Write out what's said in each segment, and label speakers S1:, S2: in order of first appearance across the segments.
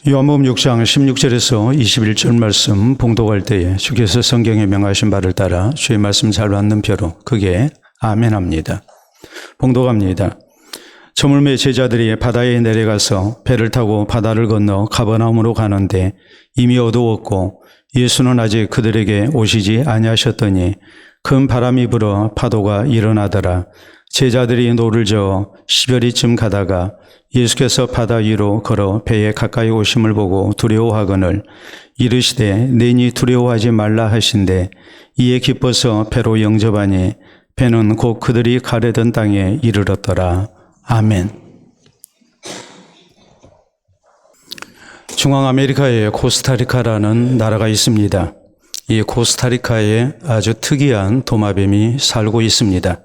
S1: 요한복음 6장 16절에서 21절 말씀 봉독할 때에 주께서 성경에 명하신 바를 따라 주의 말씀 잘 받는 표로 크게 아멘합니다. 봉독합니다. 저물매 제자들이 바다에 내려가서 배를 타고 바다를 건너 가버나움으로 가는데 이미 어두웠고 예수는 아직 그들에게 오시지 아니하셨더니 큰 바람이 불어 파도가 일어나더라. 제자들이 노를 저어 시별이쯤 가다가 예수께서 바다 위로 걸어 배에 가까이 오심을 보고 두려워하거늘 이르시되 내니 두려워하지 말라 하신대 이에 기뻐서 배로 영접하니 배는 곧 그들이 가려던 땅에 이르렀더라. 아멘. 중앙아메리카에 코스타리카라는 나라가 있습니다. 이 코스타리카에 아주 특이한 도마뱀이 살고 있습니다.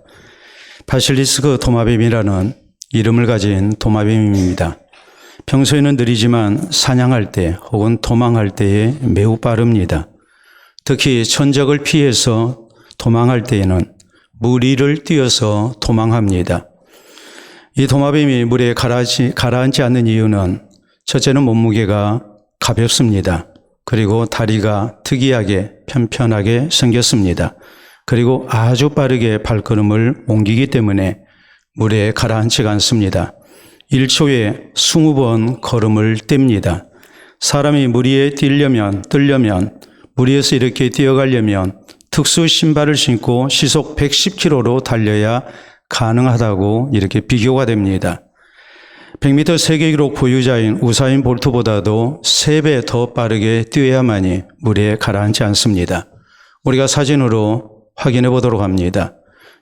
S1: 바실리스크 도마뱀이라는 이름을 가진 도마뱀입니다. 평소에는 느리지만 사냥할 때 혹은 도망할 때에 매우 빠릅니다. 특히 천적을 피해서 도망할 때에는 물 위를 뛰어서 도망합니다. 이 도마뱀이 물에 가라앉지 않는 이유는 첫째는 몸무게가 가볍습니다. 그리고 다리가 특이하게 편편하게 생겼습니다. 그리고 아주 빠르게 발걸음을 옮기기 때문에 물에 가라앉지가 않습니다. 1초에 20번 걸음을 뗍니다. 사람이 물 위에 뛰려면 물 위에서 이렇게 뛰어가려면 특수 신발을 신고 시속 110km로 달려야 가능하다고 이렇게 비교가 됩니다. 100m 세계 기록 보유자인 우사인 볼트보다도 3배 더 빠르게 뛰어야만이 물에 가라앉지 않습니다. 우리가 사진으로 확인해 보도록 합니다.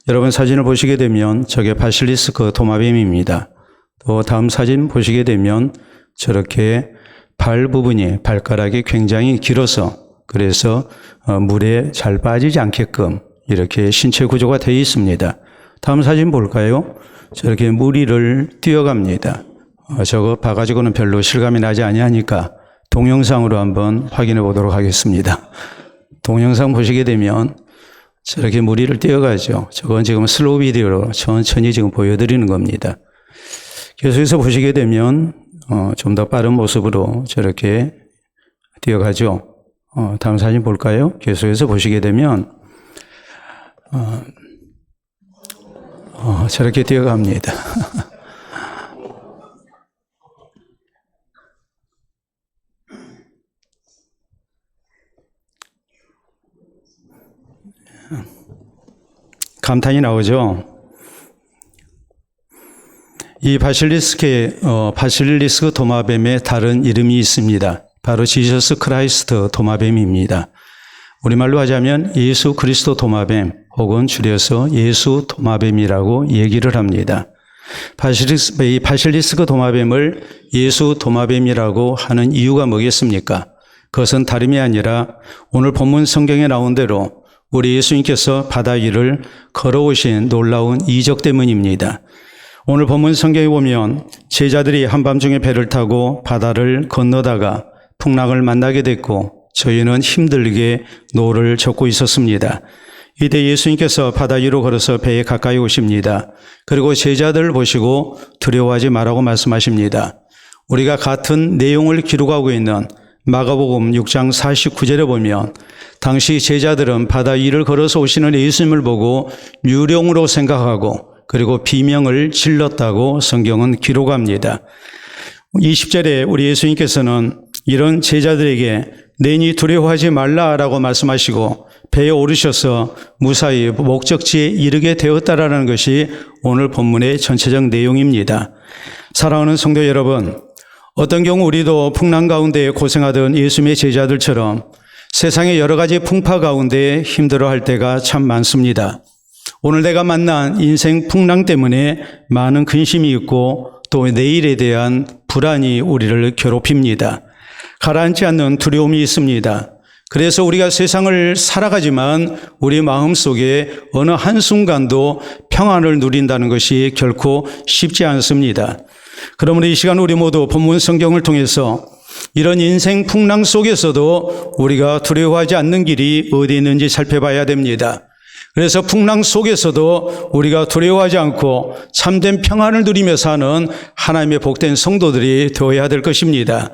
S1: 여러분 사진을 보시게 되면 저게 바실리스크 도마뱀입니다. 또 다음 사진 보시게 되면 저렇게 발 부분이 발가락이 굉장히 길어서 그래서 물에 잘 빠지지 않게끔 이렇게 신체 구조가 되어 있습니다. 다음 사진 볼까요? 저렇게 물 위를 뛰어갑니다. 저거 봐가지고는 별로 실감이 나지 아니하니까 동영상으로 한번 확인해 보도록 하겠습니다. 동영상 보시게 되면 저렇게 물 위를 뛰어가죠. 저건 지금 슬로우 비디오로 천천히 지금 보여드리는 겁니다. 계속해서 보시게 되면 좀 더 빠른 모습으로 저렇게 뛰어가죠. 다음 사진 볼까요? 계속해서 보시게 되면 저렇게 뛰어갑니다. 감탄이 나오죠. 이 바실리스크 도마뱀의 다른 이름이 있습니다. 바로 지저스 크라이스트 도마뱀입니다. 우리말로 하자면 예수 그리스도 도마뱀 혹은 줄여서 예수 도마뱀이라고 얘기를 합니다. 이 바실리스크 도마뱀을 예수 도마뱀이라고 하는 이유가 뭐겠습니까? 그것은 다름이 아니라 오늘 본문 성경에 나온 대로 우리 예수님께서 바다 위를 걸어오신 놀라운 이적 때문입니다. 오늘 본문 성경에 보면 제자들이 한밤중에 배를 타고 바다를 건너다가 풍랑을 만나게 됐고 저희는 힘들게 노를 젓고 있었습니다. 이때 예수님께서 바다 위로 걸어서 배에 가까이 오십니다. 그리고 제자들을 보시고 두려워하지 말라고 말씀하십니다. 우리가 같은 내용을 기록하고 있는 마가복음 6장 49절에 보면 당시 제자들은 바다 위를 걸어서 오시는 예수님을 보고 유령으로 생각하고 그리고 비명을 질렀다고 성경은 기록합니다. 20절에 우리 예수님께서는 이런 제자들에게 내니 두려워하지 말라라고 말씀하시고 배에 오르셔서 무사히 목적지에 이르게 되었다라는 것이 오늘 본문의 전체적 내용입니다. 사랑하는 성도 여러분, 어떤 경우 우리도 풍랑 가운데 고생하던 예수님의 제자들처럼 세상의 여러 가지 풍파 가운데 힘들어할 때가 참 많습니다. 오늘 내가 만난 인생 풍랑 때문에 많은 근심이 있고 또 내일에 대한 불안이 우리를 괴롭힙니다. 가라앉지 않는 두려움이 있습니다. 그래서 우리가 세상을 살아가지만 우리 마음속에 어느 한순간도 평안을 누린다는 것이 결코 쉽지 않습니다. 그러므로 이 시간 우리 모두 본문 성경을 통해서 이런 인생 풍랑 속에서도 우리가 두려워하지 않는 길이 어디 있는지 살펴봐야 됩니다. 그래서 풍랑 속에서도 우리가 두려워하지 않고 참된 평안을 누리며 사는 하나님의 복된 성도들이 되어야 될 것입니다.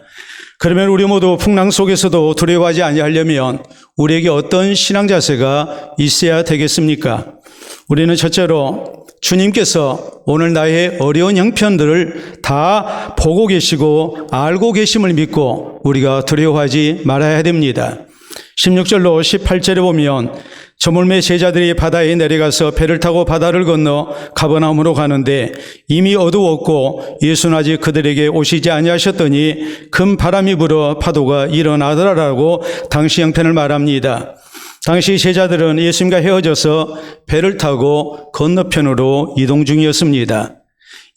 S1: 그러면 우리 모두 풍랑 속에서도 두려워하지 아니하려면 우리에게 어떤 신앙 자세가 있어야 되겠습니까? 우리는 첫째로 주님께서 오늘 나의 어려운 형편들을 다 보고 계시고 알고 계심을 믿고 우리가 두려워하지 말아야 됩니다. 16절로 18절에 보면 저물매 제자들이 바다에 내려가서 배를 타고 바다를 건너 가버나움으로 가는데 이미 어두웠고 예수는 아직 그들에게 오시지 아니하셨더니 큰 바람이 불어 파도가 일어나더라라고 당시 형편을 말합니다. 당시 제자들은 예수님과 헤어져서 배를 타고 건너편으로 이동 중이었습니다.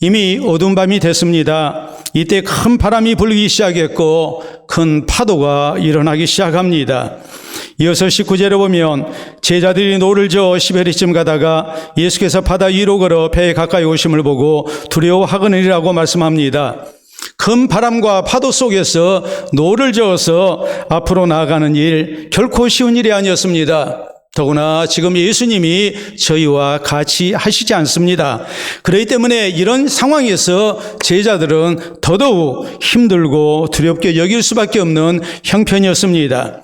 S1: 이미 어두운 밤이 됐습니다. 이때 큰 바람이 불기 시작했고 큰 파도가 일어나기 시작합니다. 이어서 19절에 보면 제자들이 노를 저어 시베리쯤 가다가 예수께서 바다 위로 걸어 배에 가까이 오심을 보고 두려워하거니라고 말씀합니다. 큰 바람과 파도 속에서 노를 저어서 앞으로 나아가는 일 결코 쉬운 일이 아니었습니다. 더구나 지금 예수님이 저희와 같이 하시지 않습니다. 그렇기 때문에 이런 상황에서 제자들은 더더욱 힘들고 두렵게 여길 수밖에 없는 형편이었습니다.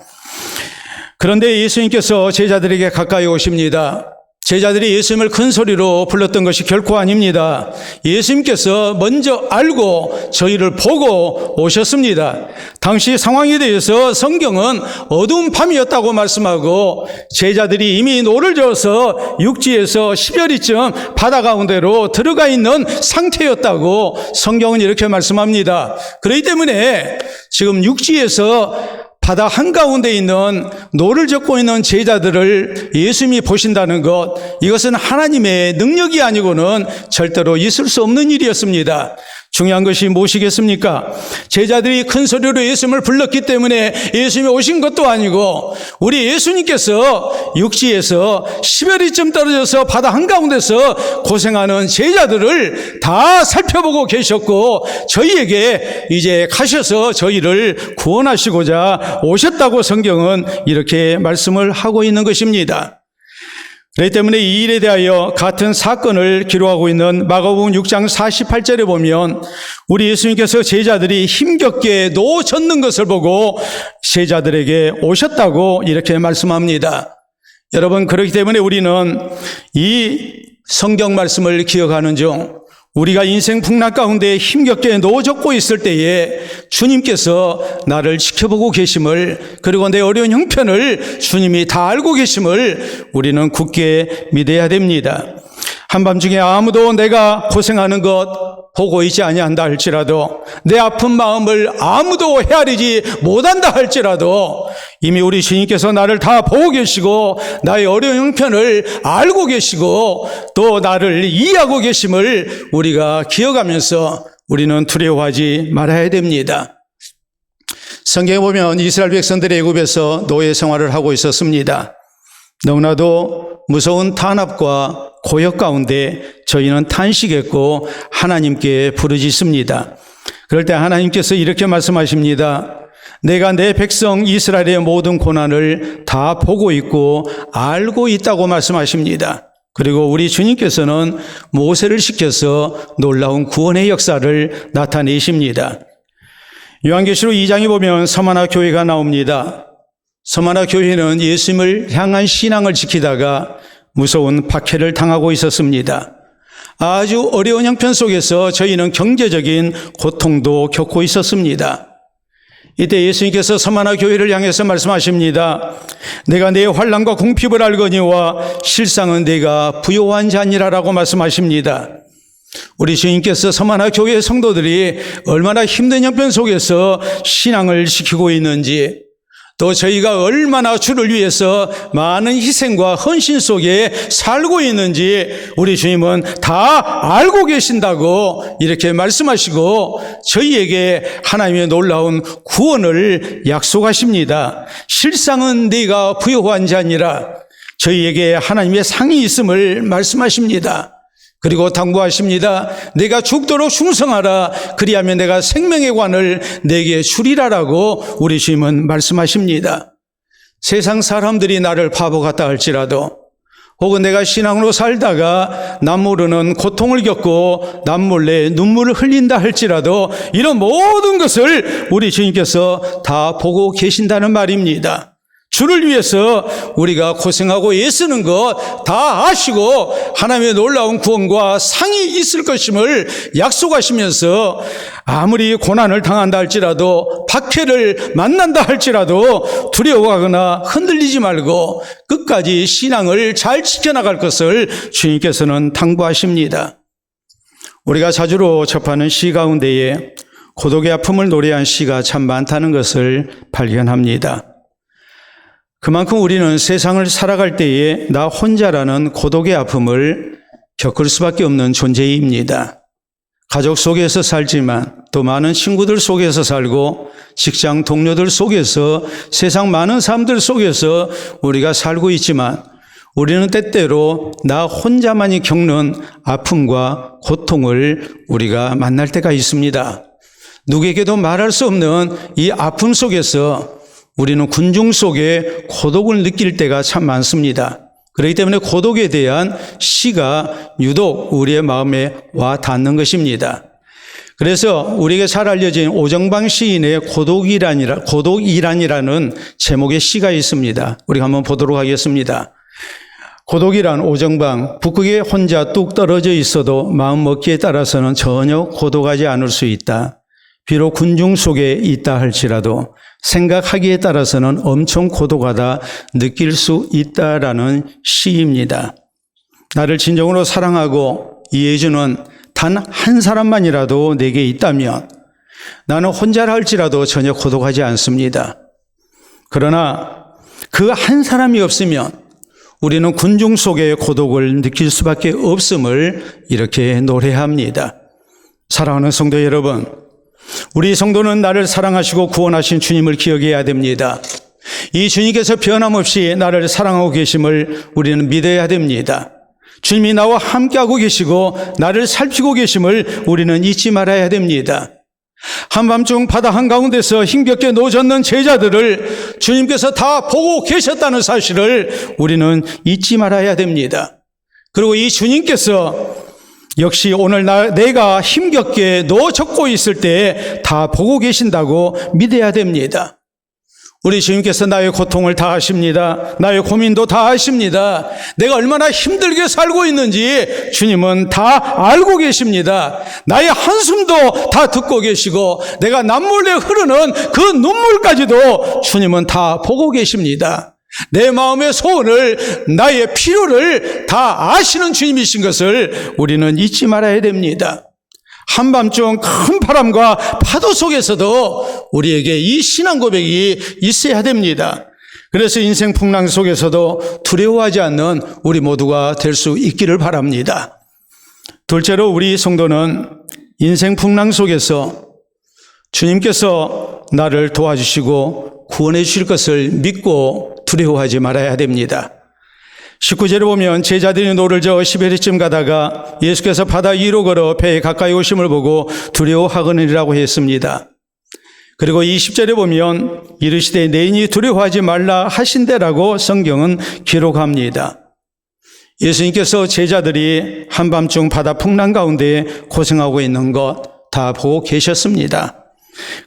S1: 그런데 예수님께서 제자들에게 가까이 오십니다. 제자들이 예수님을 큰 소리로 불렀던 것이 결코 아닙니다. 예수님께서 먼저 알고 저희를 보고 오셨습니다. 당시 상황에 대해서 성경은 어두운 밤이었다고 말씀하고 제자들이 이미 노를 저어서 육지에서 10여리쯤 바다 가운데로 들어가 있는 상태였다고 성경은 이렇게 말씀합니다. 그렇기 때문에 지금 육지에서 바다 한가운데 있는 노를 젓고 있는 제자들을 예수님이 보신다는 것, 이것은 하나님의 능력이 아니고는 절대로 있을 수 없는 일이었습니다. 중요한 것이 무엇이겠습니까? 제자들이 큰 소리로 예수님을 불렀기 때문에 예수님이 오신 것도 아니고 우리 예수님께서 육지에서 10여리쯤 떨어져서 바다 한가운데서 고생하는 제자들을 다 살펴보고 계셨고 저희에게 이제 가셔서 저희를 구원하시고자 오셨다고 성경은 이렇게 말씀을 하고 있는 것입니다. 그렇기 때문에 이 일에 대하여 같은 사건을 기록하고 있는 마가복음 6장 48절에 보면 우리 예수님께서 제자들이 힘겹게 노 젓는 것을 보고 제자들에게 오셨다고 이렇게 말씀합니다. 여러분, 그렇기 때문에 우리는 이 성경 말씀을 기억하는 중 우리가 인생 풍랑 가운데 힘겹게 노 젓고 있을 때에 주님께서 나를 지켜보고 계심을, 그리고 내 어려운 형편을 주님이 다 알고 계심을 우리는 굳게 믿어야 됩니다. 한밤중에 아무도 내가 고생하는 것 보고 있지 아니한다 할지라도, 내 아픈 마음을 아무도 헤아리지 못한다 할지라도 이미 우리 주님께서 나를 다 보고 계시고 나의 어려운 형편을 알고 계시고 또 나를 이해하고 계심을 우리가 기억하면서 우리는 두려워하지 말아야 됩니다. 성경에 보면 이스라엘 백성들이 애굽에서 노예 생활을 하고 있었습니다. 너무나도 무서운 탄압과 고역 가운데 저희는 탄식했고 하나님께 부르짖습니다. 그럴 때 하나님께서 이렇게 말씀하십니다. 내가 내 백성 이스라엘의 모든 고난을 다 보고 있고 알고 있다고 말씀하십니다. 그리고 우리 주님께서는 모세를 시켜서 놀라운 구원의 역사를 나타내십니다. 요한계시록 2장에 보면 서마나 교회가 나옵니다. 서마나 교회는 예수님을 향한 신앙을 지키다가 무서운 박해를 당하고 있었습니다. 아주 어려운 형편 속에서 저희는 경제적인 고통도 겪고 있었습니다. 이때 예수님께서 서마나 교회를 향해서 말씀하십니다. 내가 내 환난과 궁핍을 알거니와 실상은 내가 부요한 자니라라고 말씀하십니다. 우리 주님께서 서마나 교회 성도들이 얼마나 힘든 형편 속에서 신앙을 지키고 있는지, 또 저희가 얼마나 주를 위해서 많은 희생과 헌신 속에 살고 있는지 우리 주님은 다 알고 계신다고 이렇게 말씀하시고 저희에게 하나님의 놀라운 구원을 약속하십니다. 실상은 네가 부요한 자니라. 저희에게 하나님의 상이 있음을 말씀하십니다. 그리고 당부하십니다. 내가 죽도록 충성하라. 그리하면 내가 생명의 관을 내게 주리라라고 우리 주님은 말씀하십니다. 세상 사람들이 나를 바보 같다 할지라도, 혹은 내가 신앙으로 살다가 남모르는 고통을 겪고 남몰래 눈물을 흘린다 할지라도 이런 모든 것을 우리 주님께서 다 보고 계신다는 말입니다. 주를 위해서 우리가 고생하고 애쓰는 것 다 아시고 하나님의 놀라운 구원과 상이 있을 것임을 약속하시면서 아무리 고난을 당한다 할지라도 박해를 만난다 할지라도 두려워하거나 흔들리지 말고 끝까지 신앙을 잘 지켜나갈 것을 주님께서는 당부하십니다. 우리가 자주로 접하는 시 가운데에 고독의 아픔을 노래한 시가 참 많다는 것을 발견합니다. 그만큼 우리는 세상을 살아갈 때에 나 혼자라는 고독의 아픔을 겪을 수밖에 없는 존재입니다. 가족 속에서 살지만 또 많은 친구들 속에서 살고 직장 동료들 속에서 세상 많은 사람들 속에서 우리가 살고 있지만 우리는 때때로 나 혼자만이 겪는 아픔과 고통을 우리가 만날 때가 있습니다. 누구에게도 말할 수 없는 이 아픔 속에서 우리는 군중 속에 고독을 느낄 때가 참 많습니다. 그렇기 때문에 고독에 대한 시가 유독 우리의 마음에 와 닿는 것입니다. 그래서 우리에게 잘 알려진 오정방 시인의 고독이란이라는 제목의 시가 있습니다. 우리가 한번 보도록 하겠습니다. 고독이란 오정방, 북극에 혼자 뚝 떨어져 있어도 마음먹기에 따라서는 전혀 고독하지 않을 수 있다. 비록 군중 속에 있다 할지라도 생각하기에 따라서는 엄청 고독하다 느낄 수 있다라는 시입니다. 나를 진정으로 사랑하고 이해해주는 단 한 사람만이라도 내게 있다면 나는 혼자라 할지라도 전혀 고독하지 않습니다. 그러나 그 한 사람이 없으면 우리는 군중 속의 고독을 느낄 수밖에 없음을 이렇게 노래합니다. 사랑하는 성도 여러분, 우리 성도는 나를 사랑하시고 구원하신 주님을 기억해야 됩니다. 이 주님께서 변함없이 나를 사랑하고 계심을 우리는 믿어야 됩니다. 주님이 나와 함께하고 계시고 나를 살피고 계심을 우리는 잊지 말아야 됩니다. 한밤중 바다 한가운데서 힘겹게 노젓는 제자들을 주님께서 다 보고 계셨다는 사실을 우리는 잊지 말아야 됩니다. 그리고 이 주님께서 역시 오늘 내가 힘겹게 노젓고 있을 때 다 보고 계신다고 믿어야 됩니다. 우리 주님께서 나의 고통을 다 아십니다. 나의 고민도 다 아십니다. 내가 얼마나 힘들게 살고 있는지 주님은 다 알고 계십니다. 나의 한숨도 다 듣고 계시고 내가 남몰래 흐르는 그 눈물까지도 주님은 다 보고 계십니다. 내 마음의 소원을, 나의 필요를 다 아시는 주님이신 것을 우리는 잊지 말아야 됩니다. 한밤중 큰 바람과 파도 속에서도 우리에게 이 신앙 고백이 있어야 됩니다. 그래서 인생 풍랑 속에서도 두려워하지 않는 우리 모두가 될 수 있기를 바랍니다. 둘째로 우리 성도는 인생 풍랑 속에서 주님께서 나를 도와주시고 구원해 주실 것을 믿고 두려워하지 말아야 됩니다. 19절에 보면 제자들이 노를 저어 시베리쯤 가다가 예수께서 바다 위로 걸어 배에 가까이 오심을 보고 두려워하거니라고 했습니다. 그리고 20절에 보면 이르시되 내인이 두려워하지 말라 하신대라고 성경은 기록합니다. 예수님께서 제자들이 한밤중 바다 풍랑 가운데 고생하고 있는 것 다 보고 계셨습니다.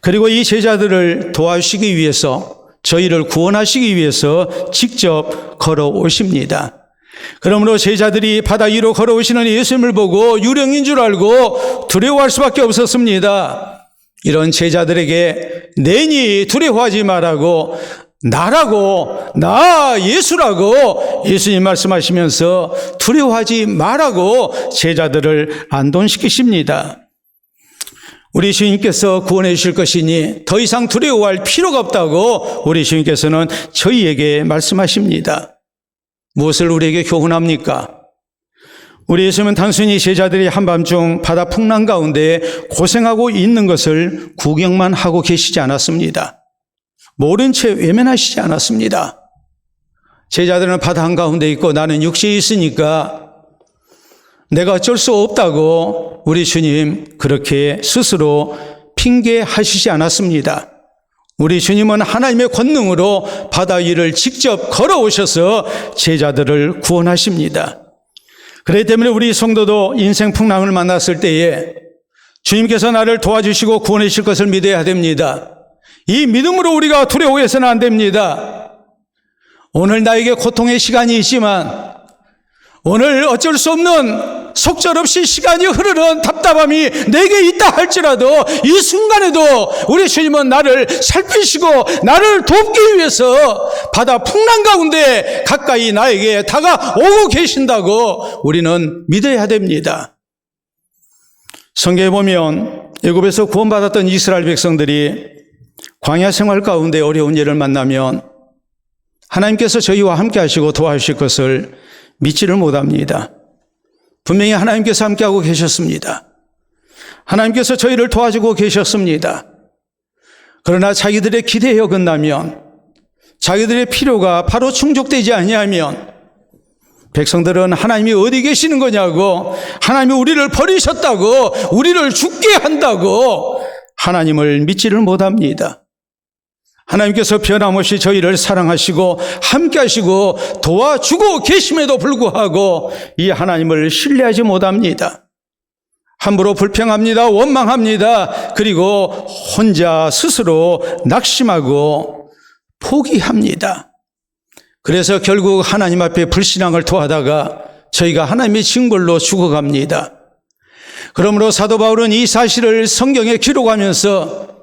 S1: 그리고 이 제자들을 도와주시기 위해서 저희를 구원하시기 위해서 직접 걸어오십니다. 그러므로 제자들이 바다 위로 걸어오시는 예수님을 보고 유령인 줄 알고 두려워할 수밖에 없었습니다. 이런 제자들에게 내니 두려워하지 말라고 나 예수라고 예수님 말씀하시면서 두려워하지 말라고 제자들을 안돈시키십니다. 우리 주님께서 구원해 주실 것이니 더 이상 두려워할 필요가 없다고 우리 주님께서는 저희에게 말씀하십니다. 무엇을 우리에게 교훈합니까? 우리 예수님은 단순히 제자들이 한밤중 바다 풍랑 가운데 고생하고 있는 것을 구경만 하고 계시지 않았습니다. 모른 채 외면하시지 않았습니다. 제자들은 바다 한가운데 있고 나는 육지에 있으니까 내가 어쩔 수 없다고 우리 주님 그렇게 스스로 핑계하시지 않았습니다. 우리 주님은 하나님의 권능으로 바다 위를 직접 걸어오셔서 제자들을 구원하십니다. 그렇기 때문에 우리 성도도 인생 풍랑을 만났을 때에 주님께서 나를 도와주시고 구원해 주실 것을 믿어야 됩니다. 이 믿음으로 우리가 두려워해서는 안 됩니다. 오늘 나에게 고통의 시간이 있지만, 오늘 어쩔 수 없는 속절없이 시간이 흐르는 답답함이 내게 있다 할지라도 이 순간에도 우리 주님은 나를 살피시고 나를 돕기 위해서 바다 풍랑 가운데 가까이 나에게 다가오고 계신다고 우리는 믿어야 됩니다. 성경에 보면 애굽에서 구원받았던 이스라엘 백성들이 광야 생활 가운데 어려운 일을 만나면 하나님께서 저희와 함께 하시고 도와주실 것을 믿지를 못합니다. 분명히 하나님께서 함께하고 계셨습니다. 하나님께서 저희를 도와주고 계셨습니다. 그러나 자기들의 기대에 어긋나면, 자기들의 필요가 바로 충족되지 아니하면 백성들은 하나님이 어디 계시는 거냐고, 하나님이 우리를 버리셨다고, 우리를 죽게 한다고 하나님을 믿지를 못합니다. 하나님께서 변함없이 저희를 사랑하시고 함께 하시고 도와주고 계심에도 불구하고 이 하나님을 신뢰하지 못합니다. 함부로 불평합니다. 원망합니다. 그리고 혼자 스스로 낙심하고 포기합니다. 그래서 결국 하나님 앞에 불신앙을 토하다가 저희가 하나님의 징벌로 죽어갑니다. 그러므로 사도 바울은 이 사실을 성경에 기록하면서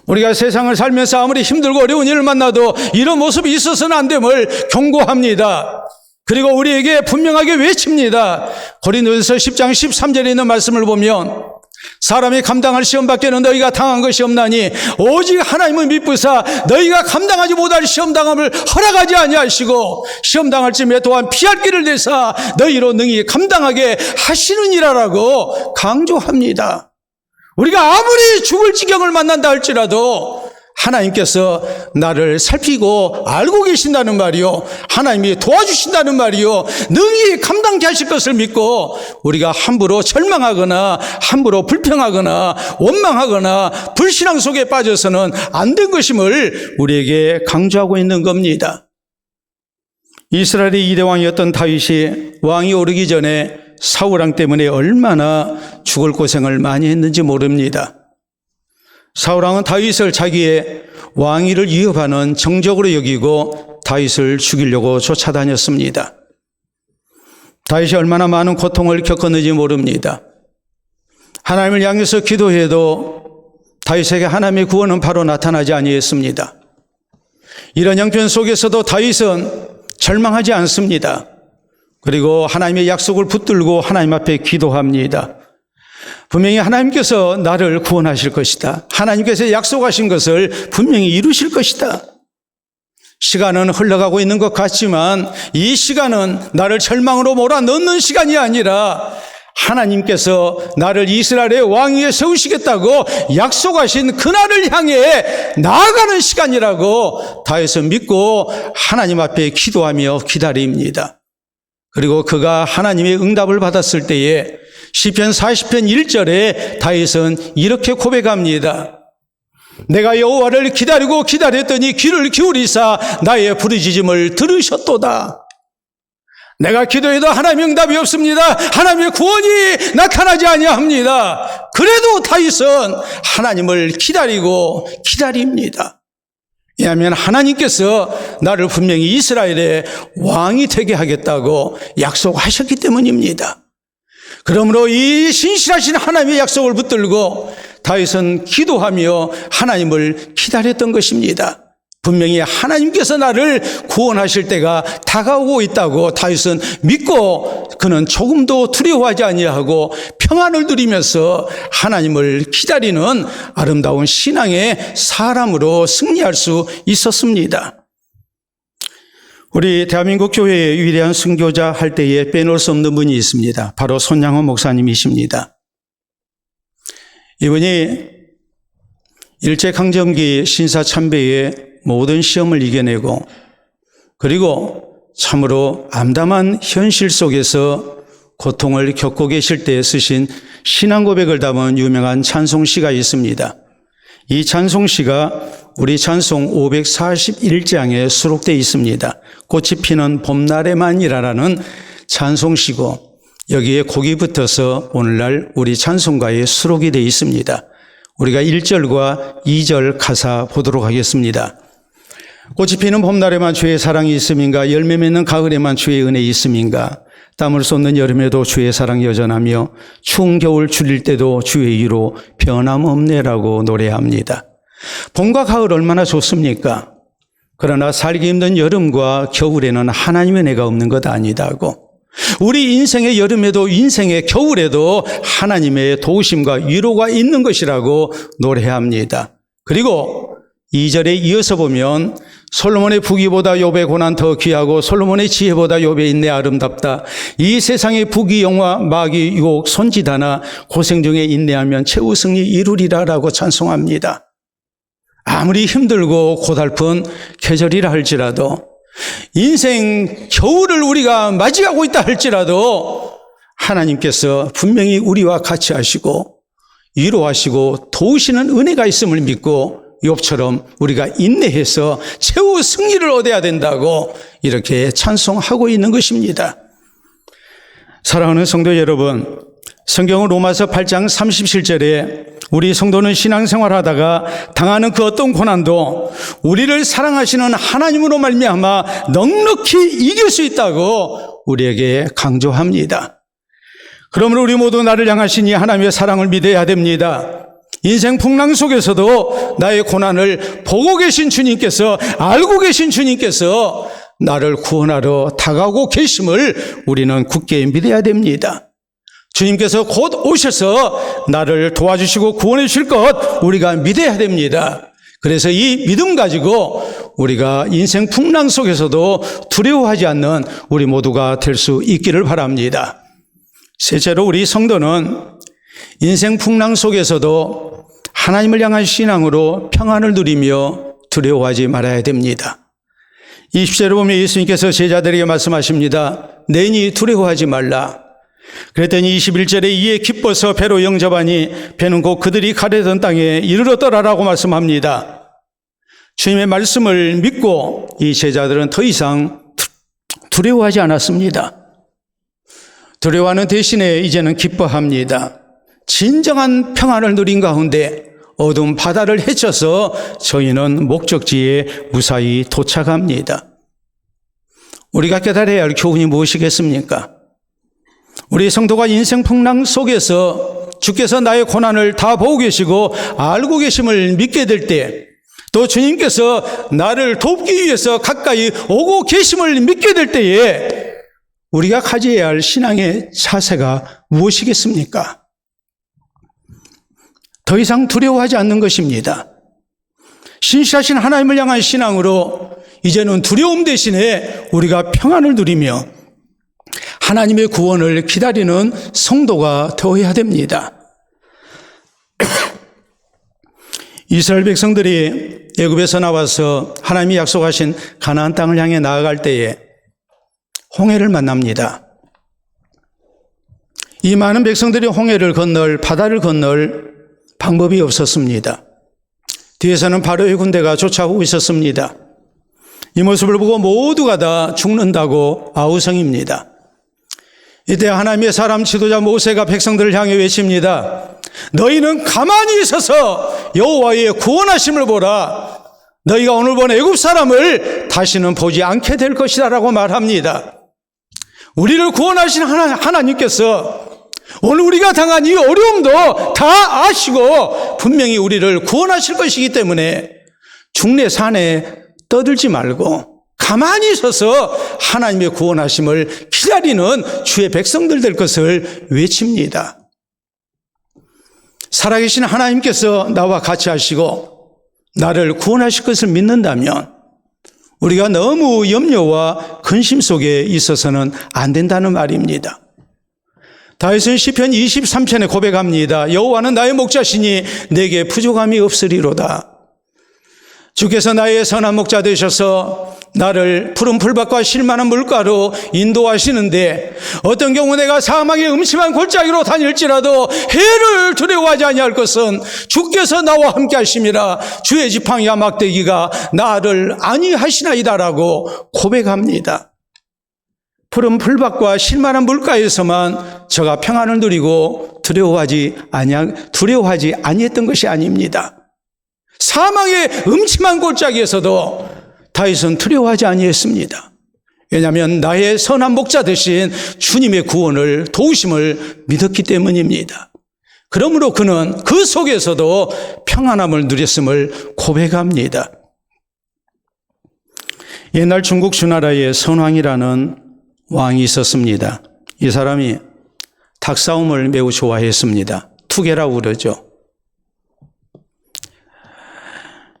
S1: 우리가 세상을 살면서 아무리 힘들고 어려운 일을 만나도 이런 모습이 있어서는 안 됨을 경고합니다. 그리고 우리에게 분명하게 외칩니다. 고린도전서 10장 13절에 있는 말씀을 보면 사람이 감당할 시험 밖에는 너희가 당한 것이 없나니 오직 하나님은 미쁘사 너희가 감당하지 못할 시험당함을 허락하지 아니하시고 시험당할 쯤에 또한 피할 길을 내사 너희로 능히 감당하게 하시느니라라고 강조합니다. 우리가 아무리 죽을 지경을 만난다 할지라도 하나님께서 나를 살피고 알고 계신다는 말이요, 하나님이 도와주신다는 말이요, 능히 감당케 하실 것을 믿고 우리가 함부로 절망하거나 함부로 불평하거나 원망하거나 불신앙 속에 빠져서는 안 된 것임을 우리에게 강조하고 있는 겁니다. 이스라엘의 2대 왕이었던 다윗이 왕이 오르기 전에 사울왕 때문에 얼마나 죽을 고생을 많이 했는지 모릅니다. 사울왕은 다윗을 자기의 왕위를 위협하는 정적으로 여기고 다윗을 죽이려고 쫓아다녔습니다. 다윗이 얼마나 많은 고통을 겪었는지 모릅니다. 하나님을 향해서 기도해도 다윗에게 하나님의 구원은 바로 나타나지 아니했습니다. 이런 형편 속에서도 다윗은 절망하지 않습니다. 그리고 하나님의 약속을 붙들고 하나님 앞에 기도합니다. 분명히 하나님께서 나를 구원하실 것이다. 하나님께서 약속하신 것을 분명히 이루실 것이다. 시간은 흘러가고 있는 것 같지만 이 시간은 나를 절망으로 몰아넣는 시간이 아니라 하나님께서 나를 이스라엘의 왕 위에 세우시겠다고 약속하신 그날을 향해 나아가는 시간이라고 다윗은 믿고 하나님 앞에 기도하며 기다립니다. 그리고 그가 하나님의 응답을 받았을 때에 시편 40편 1절에 다윗은 이렇게 고백합니다. 내가 여호와를 기다리고 기다렸더니 귀를 기울이사 나의 부르짖음을 들으셨도다. 내가 기도해도 하나님의 응답이 없습니다. 하나님의 구원이 나타나지 아니합니다. 그래도 다윗은 하나님을 기다리고 기다립니다. 왜냐하면 하나님께서 나를 분명히 이스라엘의 왕이 되게 하겠다고 약속하셨기 때문입니다. 그러므로 이 신실하신 하나님의 약속을 붙들고 다윗은 기도하며 하나님을 기다렸던 것입니다. 분명히 하나님께서 나를 구원하실 때가 다가오고 있다고 다윗은 믿고 그는 조금도 두려워하지 아니하고 평안을 누리면서 하나님을 기다리는 아름다운 신앙의 사람으로 승리할 수 있었습니다. 우리 대한민국 교회의 위대한 순교자 할 때에 빼놓을 수 없는 분이 있습니다. 바로 손양원 목사님이십니다. 이분이 일제강점기 신사참배의 모든 시험을 이겨내고 그리고 참으로 암담한 현실 속에서 고통을 겪고 계실 때 쓰신 신앙 고백을 담은 유명한 찬송시가 있습니다. 이 찬송시가 우리 찬송 541장에 수록되어 있습니다. 꽃이 피는 봄날에만이라는 찬송시고 여기에 곡이 붙어서 오늘날 우리 찬송가에 수록이 되어 있습니다. 우리가 1절과 2절 가사 보도록 하겠습니다. 꽃이 피는 봄날에만 주의 사랑이 있음인가, 열매 맺는 가을에만 주의 은혜 있음인가, 땀을 쏟는 여름에도 주의 사랑 여전하며 추운 겨울 줄일 때도 주의 위로 변함없네라고 노래합니다. 봄과 가을 얼마나 좋습니까? 그러나 살기 힘든 여름과 겨울에는 하나님의 은혜가 없는 것 아니다고, 우리 인생의 여름에도 인생의 겨울에도 하나님의 도우심과 위로가 있는 것이라고 노래합니다. 그리고 2절에 이어서 보면 솔로몬의 부귀보다 욥의 고난 더 귀하고 솔로몬의 지혜보다 욥의 인내 아름답다. 이 세상의 부귀 영화 마귀 유혹 손짓하나 고생 중에 인내하면 최후 승리 이루리라라고 찬송합니다. 아무리 힘들고 고달픈 계절이라 할지라도, 인생 겨울을 우리가 맞이하고 있다 할지라도 하나님께서 분명히 우리와 같이 하시고 위로하시고 도우시는 은혜가 있음을 믿고 욥처럼 우리가 인내해서 최후 승리를 얻어야 된다고 이렇게 찬송하고 있는 것입니다. 사랑하는 성도 여러분, 성경은 로마서 8장 37절에 우리 성도는 신앙생활하다가 당하는 그 어떤 고난도 우리를 사랑하시는 하나님으로 말미암아 넉넉히 이길 수 있다고 우리에게 강조합니다. 그러므로 우리 모두 나를 향하신 이 하나님의 사랑을 믿어야 됩니다. 인생 풍랑 속에서도 나의 고난을 보고 계신 주님께서, 알고 계신 주님께서 나를 구원하러 다가오고 계심을 우리는 굳게 믿어야 됩니다. 주님께서 곧 오셔서 나를 도와주시고 구원해 주실 것 우리가 믿어야 됩니다. 그래서 이 믿음 가지고 우리가 인생 풍랑 속에서도 두려워하지 않는 우리 모두가 될 수 있기를 바랍니다. 셋째로 우리 성도는 인생 풍랑 속에서도 하나님을 향한 신앙으로 평안을 누리며 두려워하지 말아야 됩니다. 20절에 보면 예수님께서 제자들에게 말씀하십니다. 내니 두려워하지 말라. 그랬더니 21절에 이에 기뻐서 배로 영접하니 배는 곧 그들이 가려던 땅에 이르렀더라라고 말씀합니다. 주님의 말씀을 믿고 이 제자들은 더 이상 두려워하지 않았습니다. 두려워하는 대신에 이제는 기뻐합니다. 진정한 평안을 누린 가운데 어두운 바다를 헤쳐서 저희는 목적지에 무사히 도착합니다. 우리가 깨달아야 할 교훈이 무엇이겠습니까? 우리 성도가 인생 풍랑 속에서 주께서 나의 고난을 다 보고 계시고 알고 계심을 믿게 될 때, 또 주님께서 나를 돕기 위해서 가까이 오고 계심을 믿게 될 때에 우리가 가져야 할 신앙의 자세가 무엇이겠습니까? 더 이상 두려워하지 않는 것입니다. 신실하신 하나님을 향한 신앙으로 이제는 두려움 대신에 우리가 평안을 누리며 하나님의 구원을 기다리는 성도가 되어야 됩니다. 이스라엘 백성들이 애굽에서 나와서 하나님이 약속하신 가나안 땅을 향해 나아갈 때에 홍해를 만납니다. 이 많은 백성들이 홍해를 건널, 바다를 건널 방법이 없었습니다. 뒤에서는 바로의 군대가 쫓아오고 있었습니다. 이 모습을 보고 모두가 다 죽는다고 아우성입니다. 이때 하나님의 사람 지도자 모세가 백성들을 향해 외칩니다. 너희는 가만히 있어서 여호와의 구원하심을 보라. 너희가 오늘 본 애굽 사람을 다시는 보지 않게 될 것이다 라고 말합니다. 우리를 구원하신 하나님께서 오늘 우리가 당한 이 어려움도 다 아시고 분명히 우리를 구원하실 것이기 때문에 중내 산에 떠들지 말고 가만히 있어서 하나님의 구원하심을 기다리는 주의 백성들 될 것을 외칩니다. 살아계신 하나님께서 나와 같이 하시고 나를 구원하실 것을 믿는다면 우리가 너무 염려와 근심 속에 있어서는 안 된다는 말입니다. 다윗은 시편 23편에 고백합니다. 여호와는 나의 목자시니 내게 부족함이 없으리로다. 주께서 나의 선한 목자 되셔서 나를 푸른 풀밭과 쉴만한 물가로 인도하시는데 어떤 경우 내가 사망의 음침한 골짜기로 다닐지라도 해를 두려워하지 아니할 것은 주께서 나와 함께 하심이라. 주의 지팡이와 막대기가 나를 안위하시나이다라고 고백합니다. 푸른 풀밭과 쉴만한 물가에서만 저가 평안을 누리고 두려워하지 아니했던 것이 아닙니다. 사망의 음침한 골짜기에서도 다윗은 두려워하지 아니했습니다. 왜냐하면 나의 선한 목자 되신 주님의 구원을, 도우심을 믿었기 때문입니다. 그러므로 그는 그 속에서도 평안함을 누렸음을 고백합니다. 옛날 중국 주나라에 선왕이라는 왕이 있었습니다. 이 사람이 닭싸움을 매우 좋아했습니다. 투계라고 그러죠.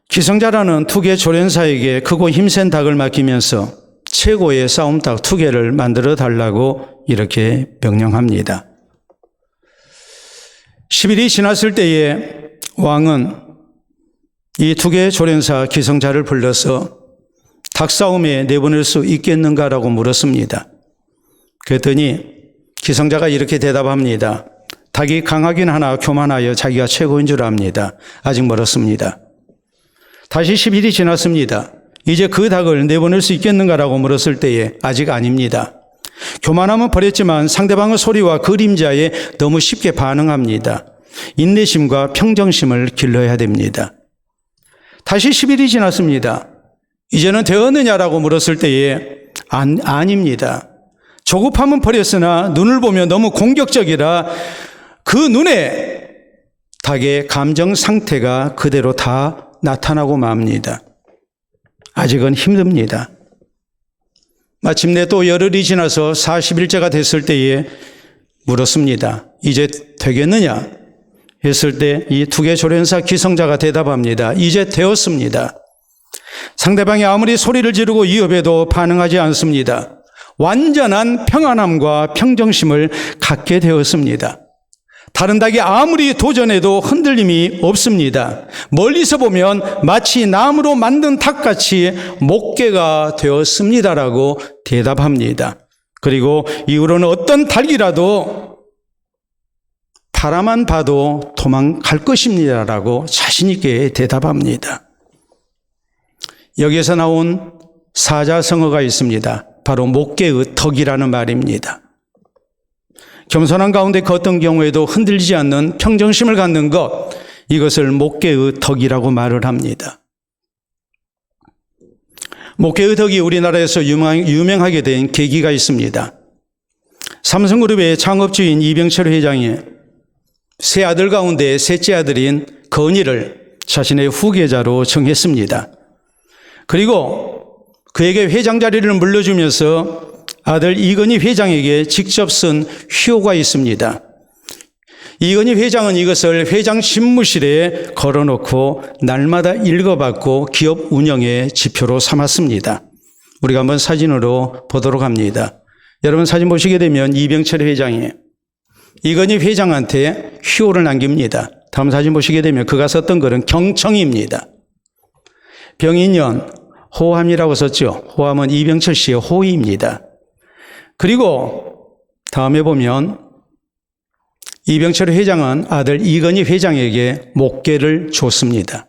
S1: 기성자라는 투계 조련사에게 크고 힘센 닭을 맡기면서 최고의 싸움닭 투계를 만들어 달라고 이렇게 명령합니다. 10일이 지났을 때에 왕은 이 투계 조련사 기성자를 불러서 닭싸움에 내보낼 수 있겠는가라고 물었습니다. 그랬더니 기성자가 이렇게 대답합니다. 닭이 강하긴 하나 교만하여 자기가 최고인 줄 압니다. 아직 멀었습니다. 다시 10일이 지났습니다. 이제 그 닭을 내보낼 수 있겠는가라고 물었을 때에 아직 아닙니다. 교만함은 버렸지만 상대방의 소리와 그림자에 너무 쉽게 반응합니다. 인내심과 평정심을 길러야 됩니다. 다시 10일이 지났습니다. 이제는 되었느냐라고 물었을 때에 아닙니다. 조급함은 버렸으나 눈을 보면 너무 공격적이라 그 눈에 닭의 감정 상태가 그대로 다 나타나고 맙니다. 아직은 힘듭니다. 마침내 또 열흘이 지나서 40일째가 됐을 때에 물었습니다. 이제 되겠느냐? 했을 때 이 투계 조련사 기성자가 대답합니다. 이제 되었습니다. 상대방이 아무리 소리를 지르고 위협해도 반응하지 않습니다. 완전한 평안함과 평정심을 갖게 되었습니다. 다른 닭이 아무리 도전해도 흔들림이 없습니다. 멀리서 보면 마치 나무로 만든 닭같이 목계가 되었습니다라고 대답합니다. 그리고 이후로는 어떤 닭이라도 바라만 봐도 도망갈 것입니다라고 자신 있게 대답합니다. 여기에서 나온 사자성어가 있습니다. 바로 목계의 덕이라는 말입니다. 겸손한 가운데 그 어떤 경우에도 흔들리지 않는 평정심을 갖는 것, 이것을 목계의 덕이라고 말을 합니다. 목계의 덕이 우리나라에서 유명하게 된 계기가 있습니다. 삼성그룹의 창업주인 이병철 회장이 세 아들 가운데 셋째 아들인 건희를 자신의 후계자로 정했습니다. 그리고 그에게 회장 자리를 물려주면서 아들 이건희 회장에게 직접 쓴 휴호가 있습니다. 이건희 회장은 이것을 회장 집무실에 걸어놓고 날마다 읽어봤고 기업 운영의 지표로 삼았습니다. 우리가 한번 사진으로 보도록 합니다. 여러분 사진 보시게 되면 이병철 회장이 이건희 회장한테 휴호를 남깁니다. 다음 사진 보시게 되면 그가 썼던 글은 경청입니다. 병인년 호함이라고 썼죠. 호함은 이병철 씨의 호의입니다. 그리고 다음에 보면 이병철 회장은 아들 이건희 회장에게 목계를 줬습니다.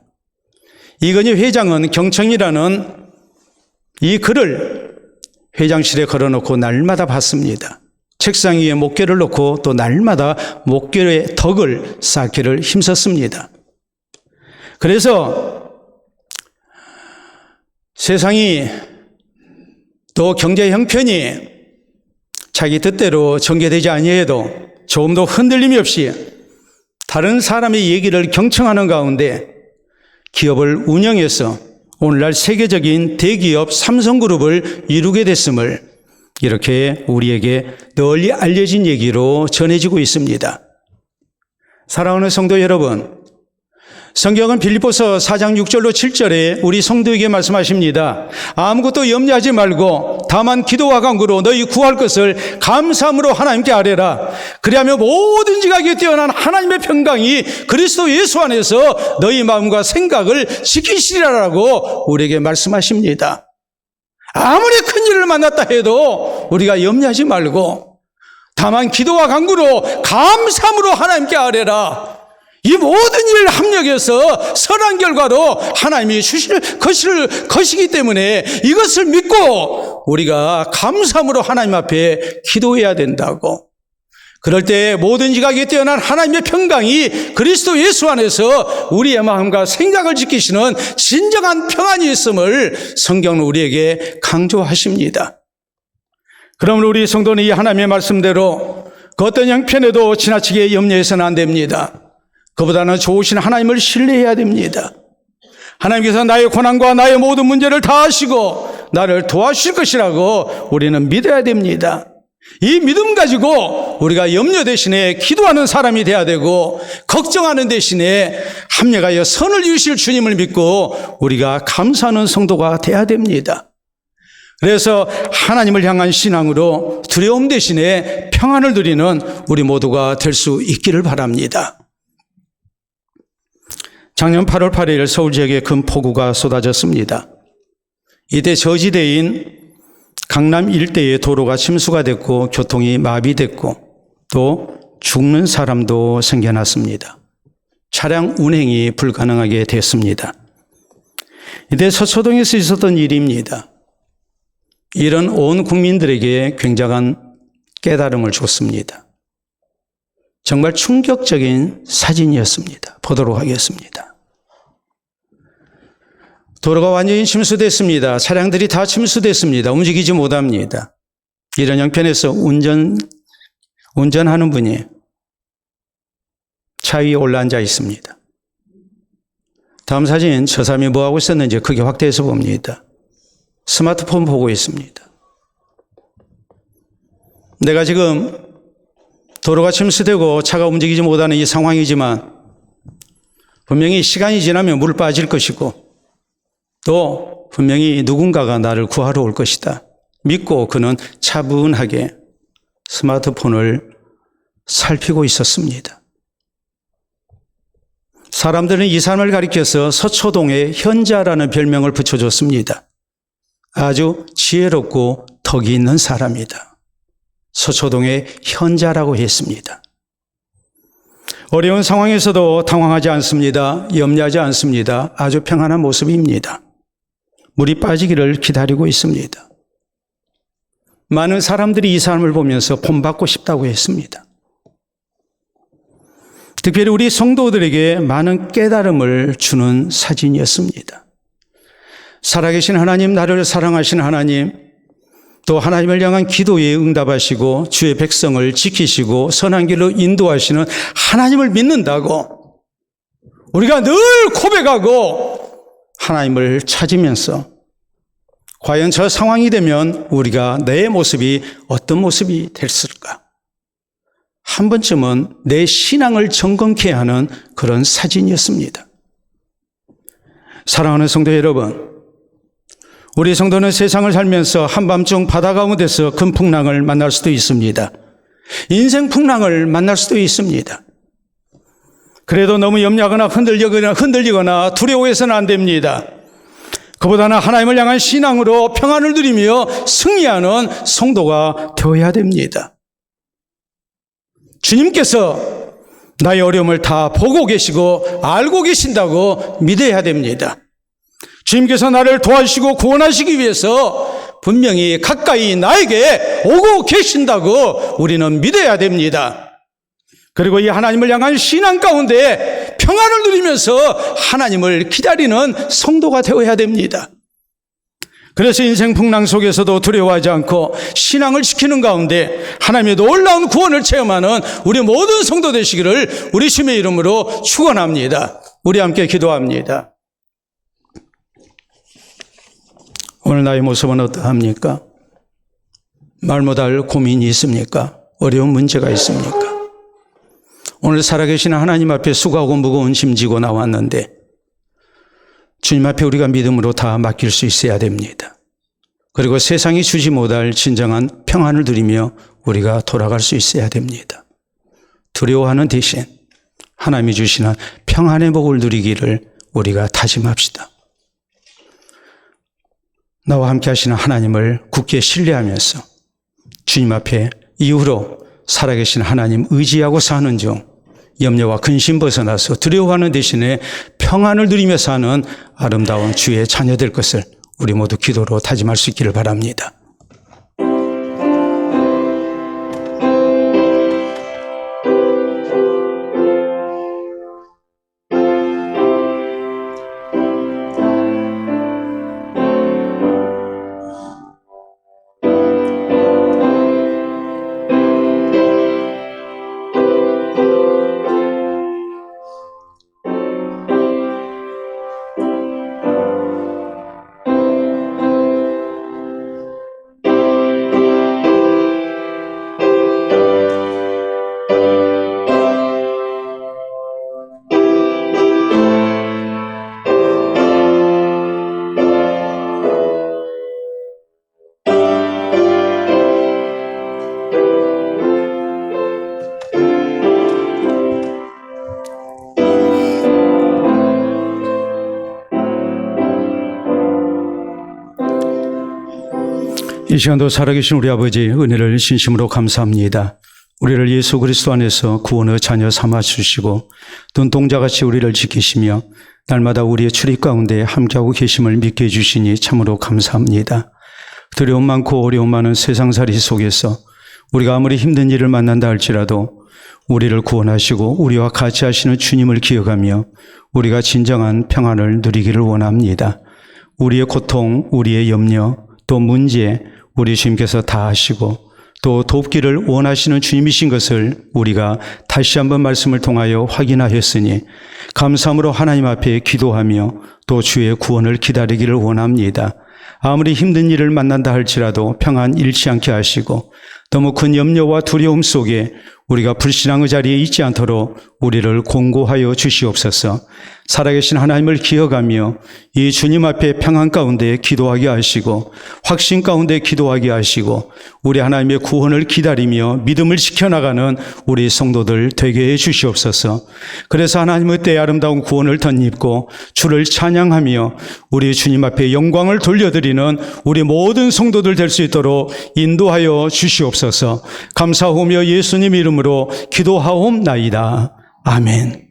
S1: 이건희 회장은 경청이라는 이 글을 회장실에 걸어놓고 날마다 봤습니다. 책상 위에 목계를 놓고 또 날마다 목계의 덕을 쌓기를 힘썼습니다. 그래서 세상이 또 경제 형편이 자기 뜻대로 전개되지 아니해도 조금도 흔들림이 없이 다른 사람의 얘기를 경청하는 가운데 기업을 운영해서 오늘날 세계적인 대기업 삼성그룹을 이루게 됐음을 이렇게 우리에게 널리 알려진 얘기로 전해지고 있습니다. 사랑하는 성도 여러분, 성경은 빌립보서 4장 6절로 7절에 우리 성도에게 말씀하십니다. 아무것도 염려하지 말고 다만 기도와 간구로 너희 구할 것을 감사함으로 하나님께 아뢰라. 그리하면 모든 지각에 뛰어난 하나님의 평강이 그리스도 예수 안에서 너희 마음과 생각을 지키시리라고 우리에게 말씀하십니다. 아무리 큰일을 만났다 해도 우리가 염려하지 말고 다만 기도와 간구로 감사함으로 하나님께 아뢰라. 이 모든 일을 합력해서 선한 결과로 하나님이 주실 것이기 때문에 이것을 믿고 우리가 감사함으로 하나님 앞에 기도해야 된다고. 그럴 때 모든 지각에 뛰어난 하나님의 평강이 그리스도 예수 안에서 우리의 마음과 생각을 지키시는 진정한 평안이 있음을 성경은 우리에게 강조하십니다. 그러므로 우리 성도는 이 하나님의 말씀대로 그 어떤 형편에도 지나치게 염려해서는 안 됩니다. 그보다는 좋으신 하나님을 신뢰해야 됩니다. 하나님께서 나의 고난과 나의 모든 문제를 다 아시고 나를 도와주실 것이라고 우리는 믿어야 됩니다. 이 믿음 가지고 우리가 염려 대신에 기도하는 사람이 돼야 되고 걱정하는 대신에 합력하여 선을 이루실 주님을 믿고 우리가 감사하는 성도가 돼야 됩니다. 그래서 하나님을 향한 신앙으로 두려움 대신에 평안을 누리는 우리 모두가 될 수 있기를 바랍니다. 작년 8월 8일 서울 지역에 큰 폭우가 쏟아졌습니다. 이때 저지대인 강남 일대의 도로가 침수가 됐고 교통이 마비됐고 또 죽는 사람도 생겨났습니다. 차량 운행이 불가능하게 됐습니다. 이때 서초동에서 있었던 일입니다. 이런 온 국민들에게 굉장한 깨달음을 줬습니다. 정말 충격적인 사진이었습니다. 보도록 하겠습니다. 도로가 완전히 침수됐습니다. 차량들이 다 침수됐습니다. 움직이지 못합니다. 이런 형편에서 운전하는 분이 차 위에 올라앉아 있습니다. 다음 사진, 저 사람이 뭐하고 있었는지 크게 확대해서 봅니다. 스마트폰 보고 있습니다. 내가 지금 도로가 침수되고 차가 움직이지 못하는 이 상황이지만 분명히 시간이 지나면 물 빠질 것이고 또 분명히 누군가가 나를 구하러 올 것이다. 믿고 그는 차분하게 스마트폰을 살피고 있었습니다. 사람들은 이 사람을 가리켜서 서초동의 현자라는 별명을 붙여줬습니다. 아주 지혜롭고 덕이 있는 사람이다. 서초동의 현자라고 했습니다. 어려운 상황에서도 당황하지 않습니다. 염려하지 않습니다. 아주 평안한 모습입니다. 물이 빠지기를 기다리고 있습니다. 많은 사람들이 이 사람을 보면서 본받고 싶다고 했습니다. 특별히 우리 성도들에게 많은 깨달음을 주는 사진이었습니다. 살아계신 하나님, 나를 사랑하신 하나님, 또 하나님을 향한 기도에 응답하시고 주의 백성을 지키시고 선한 길로 인도하시는 하나님을 믿는다고 우리가 늘 고백하고 하나님을 찾으면서 과연 저 상황이 되면 우리가 내 모습이 어떤 모습이 됐을까? 한 번쯤은 내 신앙을 점검케 하는 그런 사진이었습니다. 사랑하는 성도 여러분, 우리 성도는 세상을 살면서 한밤중 바다 가운데서 큰 풍랑을 만날 수도 있습니다. 인생 풍랑을 만날 수도 있습니다. 그래도 너무 염려하거나 흔들리거나 두려워해서는 안 됩니다. 그보다는 하나님을 향한 신앙으로 평안을 누리며 승리하는 성도가 되어야 됩니다. 주님께서 나의 어려움을 다 보고 계시고 알고 계신다고 믿어야 됩니다. 주님께서 나를 도와주시고 구원하시기 위해서 분명히 가까이 나에게 오고 계신다고 우리는 믿어야 됩니다. 그리고 이 하나님을 향한 신앙 가운데 평안을 누리면서 하나님을 기다리는 성도가 되어야 됩니다. 그래서 인생 풍랑 속에서도 두려워하지 않고 신앙을 지키는 가운데 하나님의 놀라운 구원을 체험하는 우리 모든 성도 되시기를 우리 주님의 이름으로 축원합니다. 우리 함께 기도합니다. 오늘 나의 모습은 어떠합니까? 말 못할 고민이 있습니까? 어려운 문제가 있습니까? 오늘 살아계시는 하나님 앞에 수고하고 무거운 짐 지고 나왔는데 주님 앞에 우리가 믿음으로 다 맡길 수 있어야 됩니다. 그리고 세상이 주지 못할 진정한 평안을 누리며 우리가 돌아갈 수 있어야 됩니다. 두려워하는 대신 하나님이 주시는 평안의 복을 누리기를 우리가 다짐합시다. 나와 함께 하시는 하나님을 굳게 신뢰하면서 주님 앞에 이후로 살아계신 하나님 의지하고 사는 중 염려와 근심 벗어나서 두려워하는 대신에 평안을 누리며 사는 아름다운 주의 자녀 될 것을 우리 모두 기도로 다짐할 수 있기를 바랍니다. 이 시간도 살아계신 우리 아버지 은혜를 진심으로 감사합니다. 우리를 예수 그리스도 안에서 구원의 자녀 삼아주시고 눈동자같이 우리를 지키시며 날마다 우리의 출입 가운데 함께하고 계심을 믿게 해주시니 참으로 감사합니다. 두려움 많고 어려움 많은 세상살이 속에서 우리가 아무리 힘든 일을 만난다 할지라도 우리를 구원하시고 우리와 같이 하시는 주님을 기억하며 우리가 진정한 평안을 누리기를 원합니다. 우리의 고통, 우리의 염려, 또 문제 우리 주님께서 다 하시고 또 돕기를 원하시는 주님이신 것을 우리가 다시 한번 말씀을 통하여 확인하였으니 감사함으로 하나님 앞에 기도하며 또 주의 구원을 기다리기를 원합니다. 아무리 힘든 일을 만난다 할지라도 평안 잃지 않게 하시고 너무 큰 염려와 두려움 속에 우리가 불신앙의 자리에 있지 않도록 우리를 공고하여 주시옵소서. 살아계신 하나님을 기억하며 이 주님 앞에 평안 가운데 기도하게 하시고 확신 가운데 기도하게 하시고 우리 하나님의 구원을 기다리며 믿음을 지켜나가는 우리 성도들 되게 해 주시옵소서. 그래서 하나님의 때의 아름다운 구원을 덧입고 주를 찬양하며 우리 주님 앞에 영광을 돌려드리는 우리 모든 성도들 될 수 있도록 인도하여 주시옵소서. 감사하며 예수님 이름으로 기도하옵나이다. 아멘.